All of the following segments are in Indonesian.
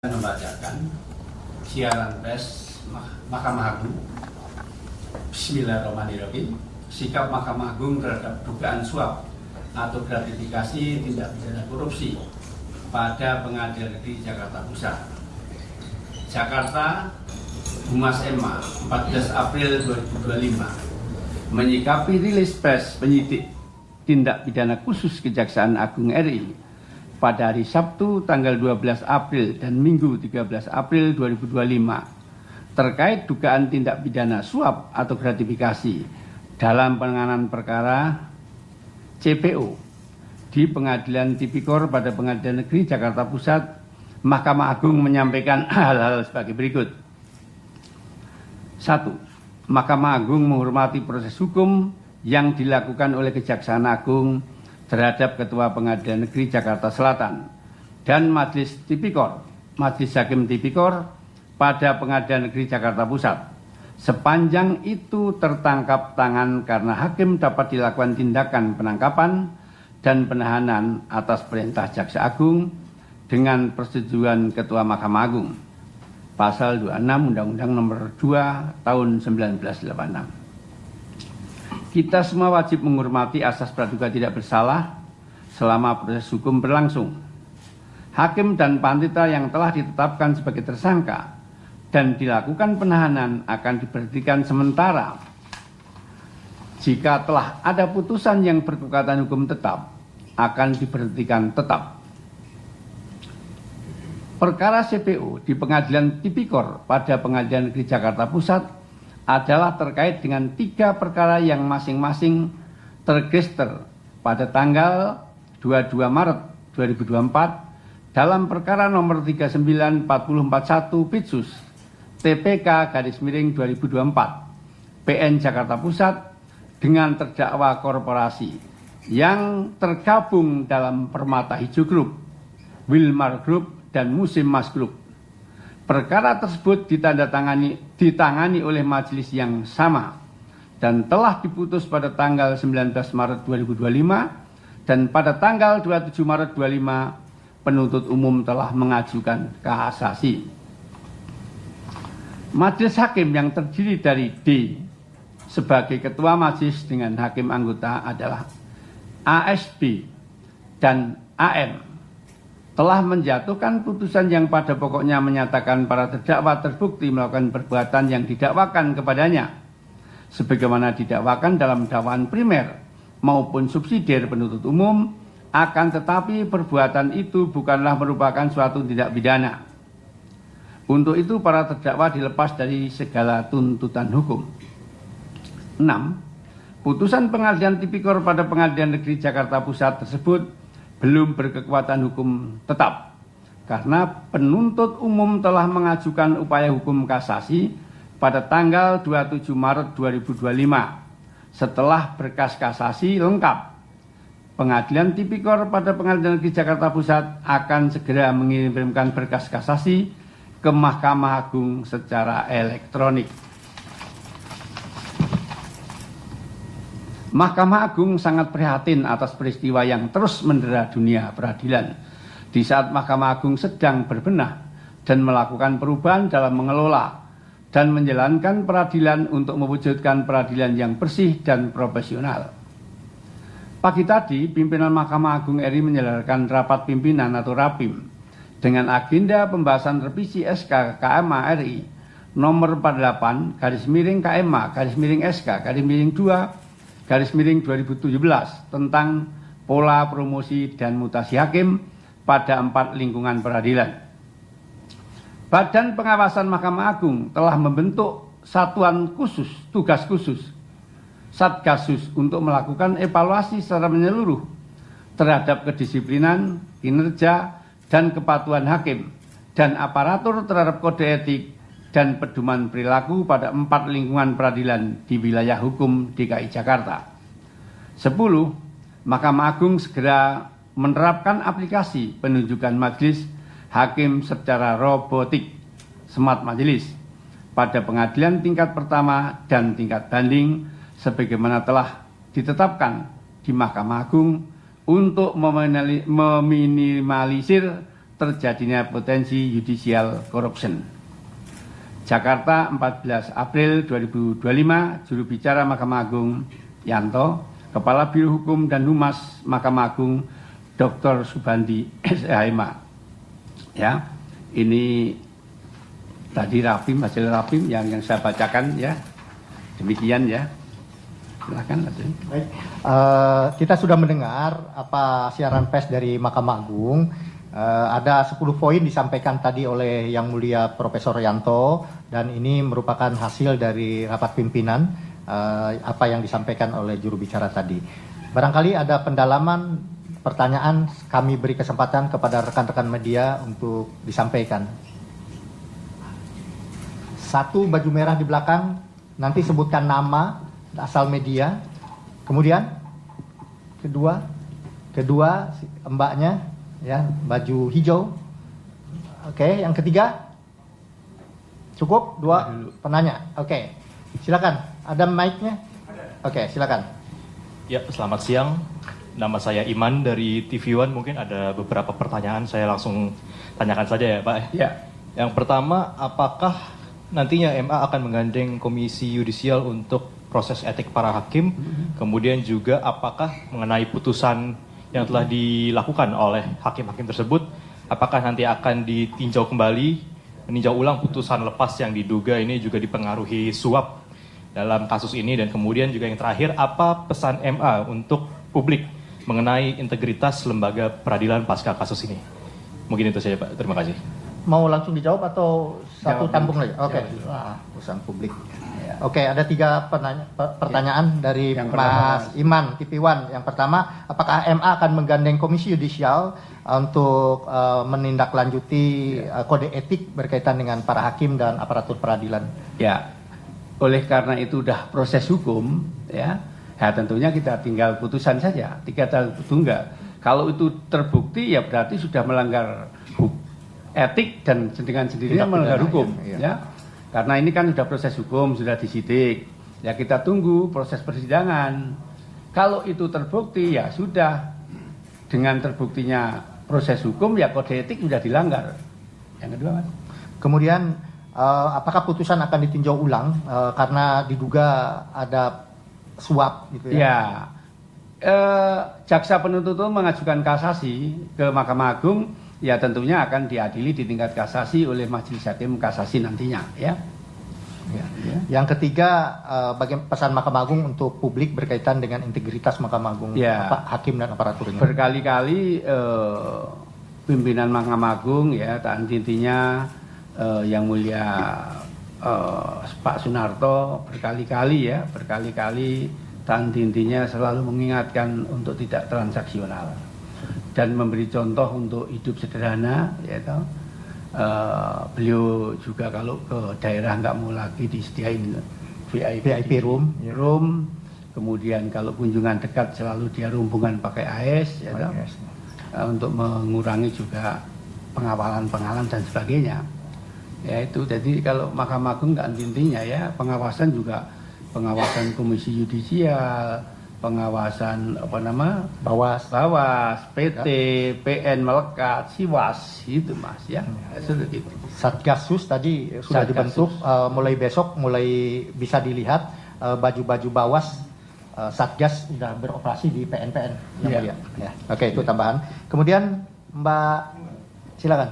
Membacakan siaran pers Mahkamah Agung. Bismillahirrahmanirrahim. Sikap Mahkamah Agung terhadap dugaan suap atau gratifikasi tindak pidana korupsi pada Pengadilan Negeri Jakarta Pusat. Jakarta, Humas MA, 14 April 2025. Menyikapi rilis pers penyidik tindak pidana khusus Kejaksaan Agung RI pada hari Sabtu tanggal 12 April dan Minggu 13 April 2025 terkait dugaan tindak pidana suap atau gratifikasi dalam penanganan perkara CPO di Pengadilan Tipikor pada Pengadilan Negeri Jakarta Pusat. Mahkamah Agung menyampaikan hal-hal sebagai berikut. 1. Mahkamah Agung menghormati proses hukum yang dilakukan oleh Kejaksaan Agung terhadap Ketua Pengadilan Negeri Jakarta Selatan dan Majelis Tipikor, Majelis Hakim Tipikor pada Pengadilan Negeri Jakarta Pusat. Sepanjang itu tertangkap tangan karena hakim dapat dilakukan tindakan penangkapan dan penahanan atas perintah Jaksa Agung dengan persetujuan Ketua Mahkamah Agung. Pasal 26 Undang-Undang Nomor 2 Tahun 1986. Kita semua wajib menghormati asas praduga tidak bersalah selama proses hukum berlangsung. Hakim dan panitera yang telah ditetapkan sebagai tersangka dan dilakukan penahanan akan diberhentikan sementara. Jika telah ada putusan yang berkekuatan hukum tetap, akan diberhentikan tetap. Perkara CPO di Pengadilan Tipikor pada Pengadilan Negeri Jakarta Pusat adalah terkait dengan 3 perkara yang masing-masing terregister pada tanggal 22 Maret 2024 dalam perkara nomor 39441 Pitsus TPK /2024 PN Jakarta Pusat dengan terdakwa korporasi yang tergabung dalam Permata Hijau Group, Wilmar Group, dan Musim Mas Group. Perkara tersebut ditangani oleh majelis yang sama dan telah diputus pada tanggal 19 Maret 2025 dan pada tanggal 27 Maret 2025 penuntut umum telah mengajukan kasasi. Majelis hakim yang terdiri dari D sebagai ketua majelis dengan hakim anggota adalah ASB dan AM telah menjatuhkan putusan yang pada pokoknya menyatakan para terdakwa terbukti melakukan perbuatan yang didakwakan kepadanya sebagaimana didakwakan dalam dakwaan primer maupun subsidiar penuntut umum, akan tetapi perbuatan itu bukanlah merupakan suatu tindak pidana. Untuk itu para terdakwa dilepas dari segala tuntutan hukum. 6. Putusan Pengadilan Tipikor pada Pengadilan Negeri Jakarta Pusat tersebut belum berkekuatan hukum tetap karena penuntut umum telah mengajukan upaya hukum kasasi pada tanggal 27 Maret 2025. Setelah berkas kasasi lengkap, Pengadilan Tipikor pada Pengadilan Negeri Jakarta Pusat akan segera mengirimkan berkas kasasi ke Mahkamah Agung secara elektronik. Mahkamah Agung sangat prihatin atas peristiwa yang terus mendera dunia peradilan di saat Mahkamah Agung sedang berbenah dan melakukan perubahan dalam mengelola dan menjalankan peradilan untuk mewujudkan peradilan yang bersih dan profesional. Pagi tadi, pimpinan Mahkamah Agung RI menyelenggarakan rapat pimpinan atau RAPIM dengan agenda pembahasan revisi SK KMA RI nomor 48 KMA SK 2 2017 tentang pola promosi dan mutasi hakim pada 4 lingkungan peradilan. Badan Pengawasan Mahkamah Agung telah membentuk satuan khusus, tugas khusus, Satgasus untuk melakukan evaluasi secara menyeluruh terhadap kedisiplinan, kinerja, dan kepatuhan hakim dan aparatur terhadap kode etik dan pedoman perilaku pada 4 lingkungan peradilan di wilayah hukum DKI Jakarta. 10. Mahkamah Agung segera menerapkan aplikasi penunjukan majelis hakim secara robotik smart majelis pada pengadilan tingkat pertama dan tingkat banding sebagaimana telah ditetapkan di Mahkamah Agung untuk meminimalisir terjadinya potensi judicial corruption. Jakarta, 14 April 2025, juru bicara Mahkamah Agung Yanto, Kepala Biro Hukum dan Humas Mahkamah Agung Dr. Subandi SHMA. Ya, ini tadi rapim, hasil rapim yang saya bacakan ya. Demikian ya. Silakan. Baik, kita sudah mendengar apa siaran pers dari Mahkamah Agung. Ada 10 poin disampaikan tadi oleh Yang Mulia Profesor Yanto, dan ini merupakan hasil dari rapat pimpinan apa yang disampaikan oleh juru bicara tadi. Barangkali ada pendalaman pertanyaan, kami beri kesempatan kepada rekan-rekan media untuk disampaikan. Satu, baju merah di belakang, nanti sebutkan nama, asal media. Kemudian kedua mbaknya ya, baju hijau. Oke, yang ketiga cukup dua penanya. Oke, silakan. Ada mic-nya? Oke, silakan. Ya, selamat siang. Nama saya Iman dari TV One. Mungkin ada beberapa pertanyaan, saya langsung tanyakan saja ya Pak. Ya. Yang pertama, apakah nantinya MA akan menggandeng Komisi Yudisial untuk proses etik para hakim? Kemudian juga apakah mengenai putusan yang telah dilakukan oleh hakim-hakim tersebut, apakah nanti akan ditinjau kembali, meninjau ulang putusan lepas yang diduga ini juga dipengaruhi suap dalam kasus ini? Dan kemudian juga yang terakhir, apa pesan MA untuk publik mengenai integritas lembaga peradilan pasca kasus ini? Mungkin itu saja Pak, terima kasih. Mau langsung dijawab atau satu Jawab. tampung lagi? Oke, pesan publik. Oke, ada 3 pertanyaan dari Yang Mas Iman, TV One. Yang pertama, apakah MA akan menggandeng Komisi Yudisial untuk menindaklanjuti kode etik berkaitan dengan para hakim dan aparatur peradilan? Ya, oleh karena itu sudah proses hukum, ya tentunya kita tinggal putusan saja, 3 tahun tunggal. Kalau itu terbukti, ya berarti sudah melanggar etik dan dengan sendirinya melanggar hukum, ya. Karena ini kan sudah proses hukum, sudah disidik. Ya kita tunggu proses persidangan. Kalau itu terbukti, ya sudah. Dengan terbuktinya proses hukum, ya kode etik sudah dilanggar. Yang kedua, Mas. Kemudian, apakah putusan akan ditinjau ulang karena diduga ada suap gitu ya? Ya, jaksa penuntut umum mengajukan kasasi ke Mahkamah Agung, ya tentunya akan diadili di tingkat kasasi oleh Majelis Hakim Kasasi nantinya, ya. Yang ketiga, bagaimana pesan Mahkamah Agung untuk publik berkaitan dengan integritas Mahkamah Agung, hakim dan aparaturnya? Berkali-kali pimpinan Mahkamah Agung, ya, intinya Yang Mulia Pak Sunarto berkali-kali intinya selalu mengingatkan untuk tidak transaksional dan memberi contoh untuk hidup sederhana, ya toh. Beliau juga kalau ke daerah nggak mau lagi disediain VIP room, kemudian kalau kunjungan dekat selalu dia rombongan pakai AS, ya toh. Untuk mengurangi juga pengawalan dan sebagainya. Ya itu, jadi kalau Mahkamah Agung nggak intinya ya, pengawasan juga pengawasan Komisi Yudisial, pengawasan Bawas, PT, PN melekat, Siwas itu Mas ya. Sudah gitu. Satgasus tadi sudah dibentuk, mulai besok mulai bisa dilihat baju-baju Bawas Satgas sudah beroperasi di PN-PN yang mulia. Ya. Oke, itu tambahan. Kemudian Mbak silakan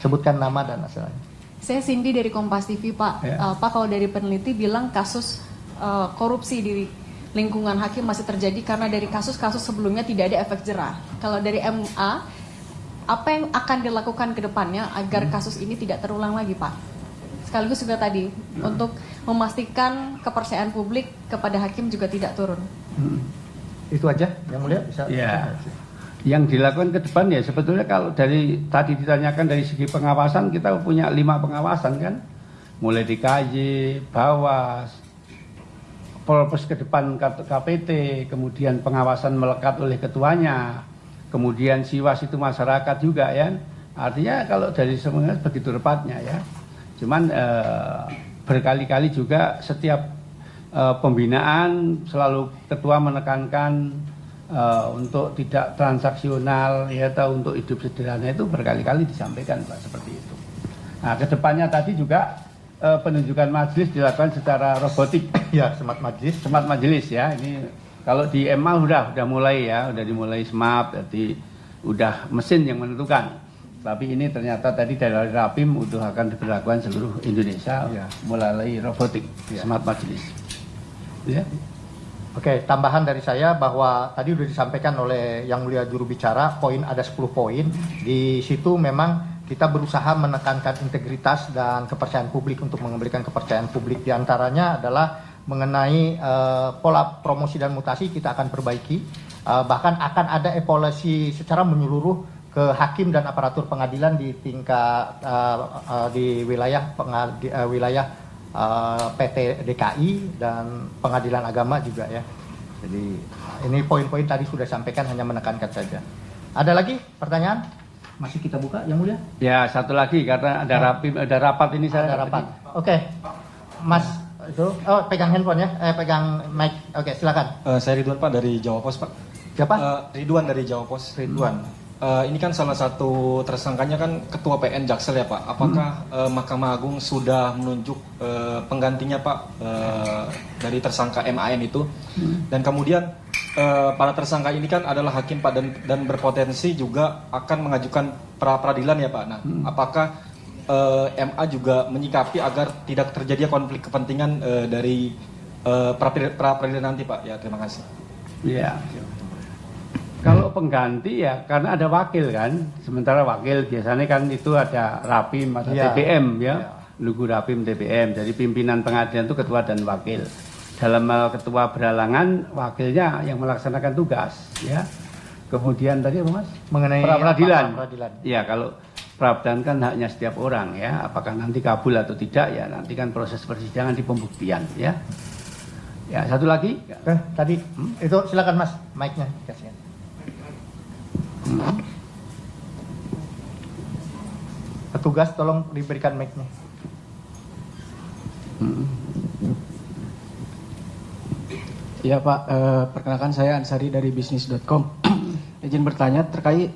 sebutkan nama dan asalnya. Saya Cindy dari Kompas TV Pak. Pak, kalau dari peneliti bilang kasus korupsi di lingkungan hakim masih terjadi karena dari kasus-kasus sebelumnya tidak ada efek jerah. Kalau dari MA, apa yang akan dilakukan ke depannya agar kasus ini tidak terulang lagi, Pak? Sekaligus juga tadi, untuk memastikan kepercayaan publik kepada hakim juga tidak turun. Itu aja, Yang Mulia bisa. Ya. Yang dilakukan ke depan ya sebetulnya kalau dari tadi ditanyakan dari segi pengawasan, kita punya 5 pengawasan kan. Mulai di KJ, Bawas, Polpes ke depan KPT, kemudian pengawasan melekat oleh ketuanya, kemudian Siwas itu masyarakat juga ya. Artinya kalau dari semuanya begitu repatnya ya. Cuman berkali-kali juga setiap pembinaan selalu ketua menekankan untuk tidak transaksional ya, atau untuk hidup sederhana itu berkali-kali disampaikan Pak seperti itu. Nah, kedepannya tadi juga penunjukan majelis dilakukan secara robotik. Ya, smart majelis. Smart majelis ya. Ini kalau di MA udah mulai ya, udah dimulai smart, jadi udah mesin yang menentukan. Tapi ini ternyata tadi dari Rapim udah akan diberlakukan seluruh Indonesia ya, melalui robotik ya, smart majelis. Ya. Oke, tambahan dari saya bahwa tadi sudah disampaikan oleh Yang Mulia Juru Bicara, poin ada 10 poin. Di situ memang kita berusaha menekankan integritas dan kepercayaan publik untuk mengembalikan kepercayaan publik. Di antaranya adalah mengenai pola promosi dan mutasi kita akan perbaiki. Bahkan akan ada evaluasi secara menyeluruh ke hakim dan aparatur pengadilan di tingkat di wilayah PT DKI dan pengadilan agama juga ya. Jadi ini poin-poin tadi sudah sampaikan, hanya menekankan saja. Ada lagi pertanyaan? Masih kita buka Yang Mulia? Ya, satu lagi karena ada Rapim, ada rapat ini saya. Ada rapat. Oke. Mas itu pegang handphone ya, pegang mic. Oke, silakan. Saya Ridwan Pak dari Jawa Pos Pak. Siapa? Ridwan dari Jawa Pos. Ridwan. Ini kan salah satu tersangkanya kan Ketua PN Jaksel ya Pak. Apakah Mahkamah Agung sudah menunjuk penggantinya Pak dari tersangka MAN itu? Dan kemudian para tersangka ini kan adalah hakim Pak dan berpotensi juga akan mengajukan pra peradilan ya Pak. Nah, apakah MA juga menyikapi agar tidak terjadi konflik kepentingan dari pra peradilan nanti Pak? Ya, terima kasih. Iya. Kalau pengganti ya karena ada wakil kan, sementara wakil biasanya kan itu ada Rapim, ada TPM ya, lugu Rapim TPM. Jadi pimpinan pengadilan itu ketua dan wakil. Dalam hal ketua beralangan, wakilnya yang melaksanakan tugas ya. Kemudian tadi apa Mas? Mengenai pra peradilan. Ya, kalau pra peradilan kan haknya setiap orang ya. Apakah nanti kabul atau tidak ya, nanti kan proses persidangan di pembuktian ya. Ya, satu lagi. Tadi itu silakan Mas, mic-nya kasih. Petugas tolong diberikan mic-nya. Ya Pak, perkenalkan saya Ansari dari bisnis.com. Izin bertanya terkait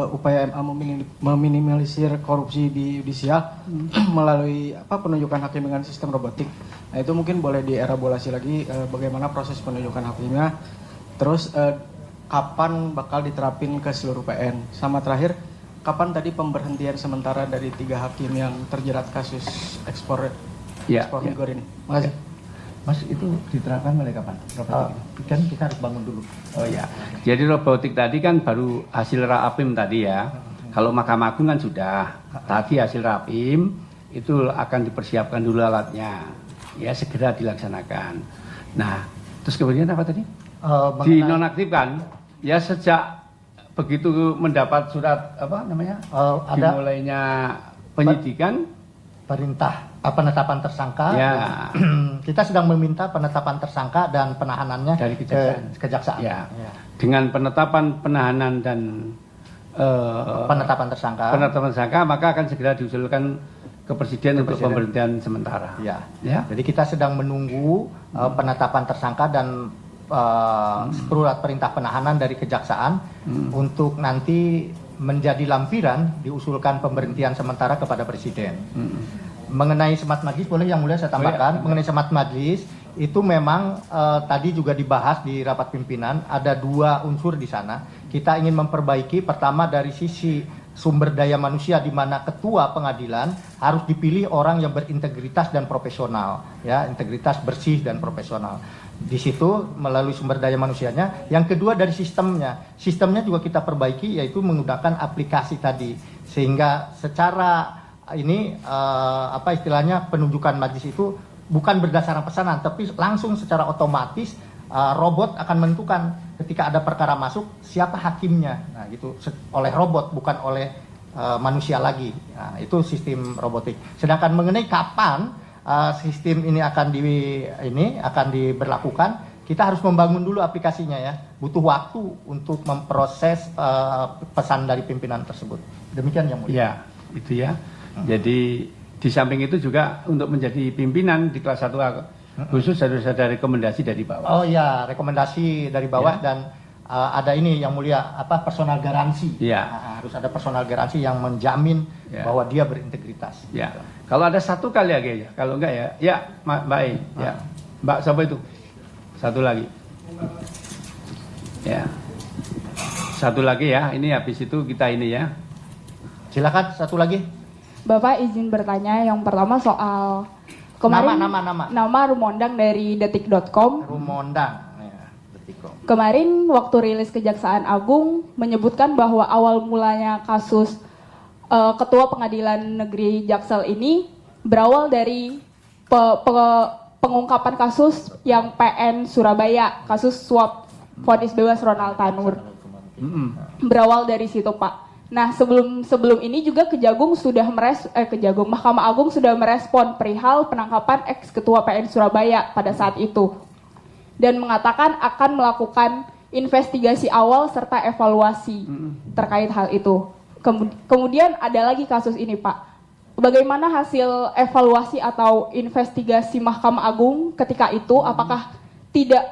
upaya MA meminimalisir korupsi di yudisial melalui penunjukan hakim dengan sistem robotik. Nah, itu mungkin boleh dielaborasi lagi bagaimana proses penunjukan hakimnya. Terus kapan bakal diterapin ke seluruh PN? Sama terakhir, kapan tadi pemberhentian sementara dari 3 hakim yang terjerat kasus ekspor migor ini? Makasih. Mas, itu diterapkan mulai kapan? Kan kita harus bangun dulu. Oh ya, jadi robotik tadi kan baru hasil Rapim tadi ya. Kalau Mahkamah Agung kan sudah. Tadi hasil Rapim itu akan dipersiapkan dulu alatnya. Ya, segera dilaksanakan. Nah, terus kemudian apa tadi? Dinonaktifkan. Ya, sejak begitu mendapat surat dimulainya penyidikan, perintah penetapan tersangka. Ya. Kita sedang meminta penetapan tersangka dan penahanannya dari kejaksaan. Ya. Dengan penetapan penahanan dan penetapan tersangka, maka akan segera diusulkan ke Presiden untuk pemberhentian sementara. Ya. Jadi kita sedang menunggu penetapan tersangka dan surat perintah penahanan dari kejaksaan untuk nanti menjadi lampiran diusulkan pemberhentian sementara kepada Presiden. Mengenai smart majelis, boleh Yang Mulia saya tambahkan. Mengenai smart majelis itu memang tadi juga dibahas di rapat pimpinan, ada 2 unsur di sana. Kita ingin memperbaiki, pertama dari sisi sumber daya manusia, di mana ketua pengadilan harus dipilih orang yang berintegritas dan profesional, ya, integritas bersih dan profesional. Di situ melalui sumber daya manusianya. Yang kedua dari sistemnya juga kita perbaiki, yaitu menggunakan aplikasi tadi, sehingga secara ini istilahnya penunjukan majelis itu bukan berdasarkan pesanan, tapi langsung secara otomatis robot akan menentukan ketika ada perkara masuk siapa hakimnya. Nah, gitu oleh robot, bukan oleh manusia lagi. Nah, itu sistem robotik. Sedangkan mengenai kapan sistem ini akan diberlakukan, kita harus membangun dulu aplikasinya ya. Butuh waktu untuk memproses pesan dari pimpinan tersebut. Demikian Yang Mulia. Ya, itu ya. Jadi di samping itu juga untuk menjadi pimpinan di kelas 1A Khusus harus ada rekomendasi dari bawah. Oh ya, rekomendasi dari bawah Ya. dan ada ini yang mulia personal garansi. Ya. Harus ada personal garansi yang menjamin Ya. bahwa dia berintegritas. Ya, kalau ada satu kali lagi ya, kalau enggak ya Mbak E, ya, Mbak siapa itu? Satu lagi. Ya, satu lagi ya, ini habis itu kita ini ya. Silakan satu lagi. Bapak izin bertanya, yang pertama soal kemarin Nama. Rumondang dari detik.com. Rumondang. Ya, Detikcom. Kemarin waktu rilis Kejaksaan Agung menyebutkan bahwa awal mulanya kasus Ketua Pengadilan Negeri Jaksel ini berawal dari pengungkapan kasus yang PN Surabaya, kasus suap vonis bebas Ronald Tanur. Berawal dari situ, Pak. Nah, sebelum ini juga Mahkamah Agung sudah merespon perihal penangkapan ex Ketua PN Surabaya pada saat itu dan mengatakan akan melakukan investigasi awal serta evaluasi terkait hal itu. Kemudian ada lagi kasus ini, Pak. Bagaimana hasil evaluasi atau investigasi Mahkamah Agung ketika itu? Apakah tidak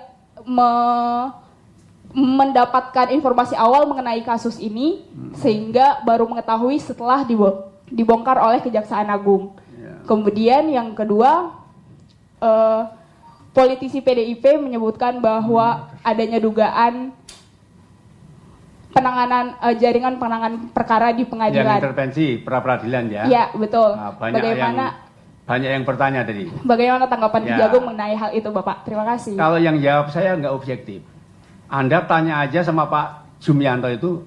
mendapatkan informasi awal mengenai kasus ini sehingga baru mengetahui setelah dibongkar oleh Kejaksaan Agung. Kemudian yang kedua, politisi PDIP menyebutkan bahwa adanya dugaan jaringan penanganan perkara di pengadilan. Yang intervensi pra-peradilan ya. Ya, betul. Nah, banyak yang bertanya tadi. Bagaimana tanggapan Ya. Kejagung mengenai hal itu, Bapak? Terima kasih. Kalau yang jawab saya nggak objektif. Anda tanya aja sama Pak Jumianto itu,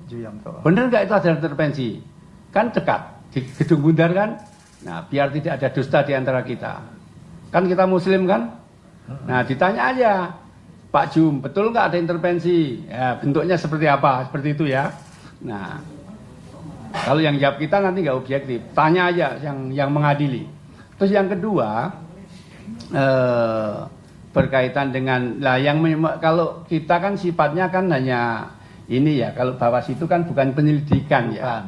bener nggak itu ada intervensi? Kan dekat di Gedung Bundar kan? Nah, biar tidak ada dusta di antara kita. Kan kita Muslim kan? Nah, ditanya aja, Pak Jum, betul nggak ada intervensi? Ya, bentuknya seperti apa? Seperti itu ya. Nah, kalau yang jawab kita nanti nggak objektif. Tanya aja yang mengadili. Terus yang kedua, berkaitan dengan kalau kita kan sifatnya kan hanya ini ya, kalau Bawas itu kan bukan penyelidikan ya.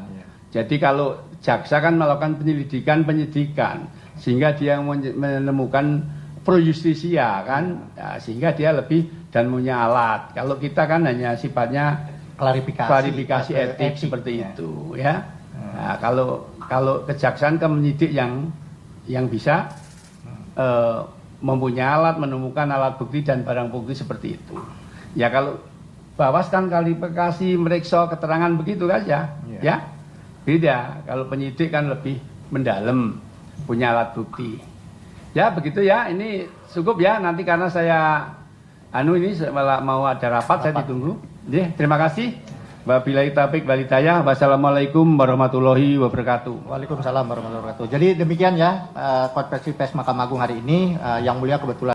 Jadi kalau jaksa kan melakukan penyidikan sehingga dia menemukan pro justisia kan, ya, sehingga dia lebih dan punya alat. Kalau kita kan hanya sifatnya klarifikasi etik seperti itu ya. Nah, kalau kejaksaan kan menyidik yang bisa mempunyai alat, menemukan alat bukti dan barang bukti seperti itu. Ya kalau Bawas kan klarifikasi, meriksa, keterangan begitu saja, ya. Beda. Kalau penyidik kan lebih mendalam, punya alat bukti. Ya begitu ya. Ini cukup ya. Nanti karena saya ini mau ada rapat, saya ditunggu. Ya, terima kasih. Wabillahi taufiq wal hidayah. Wassalamualaikum warahmatullahi wabarakatuh. Waalaikumsalam warahmatullahi wabarakatuh. Jadi demikian ya konferensi pers Mahkamah Agung hari ini. Yang mulia kebetulan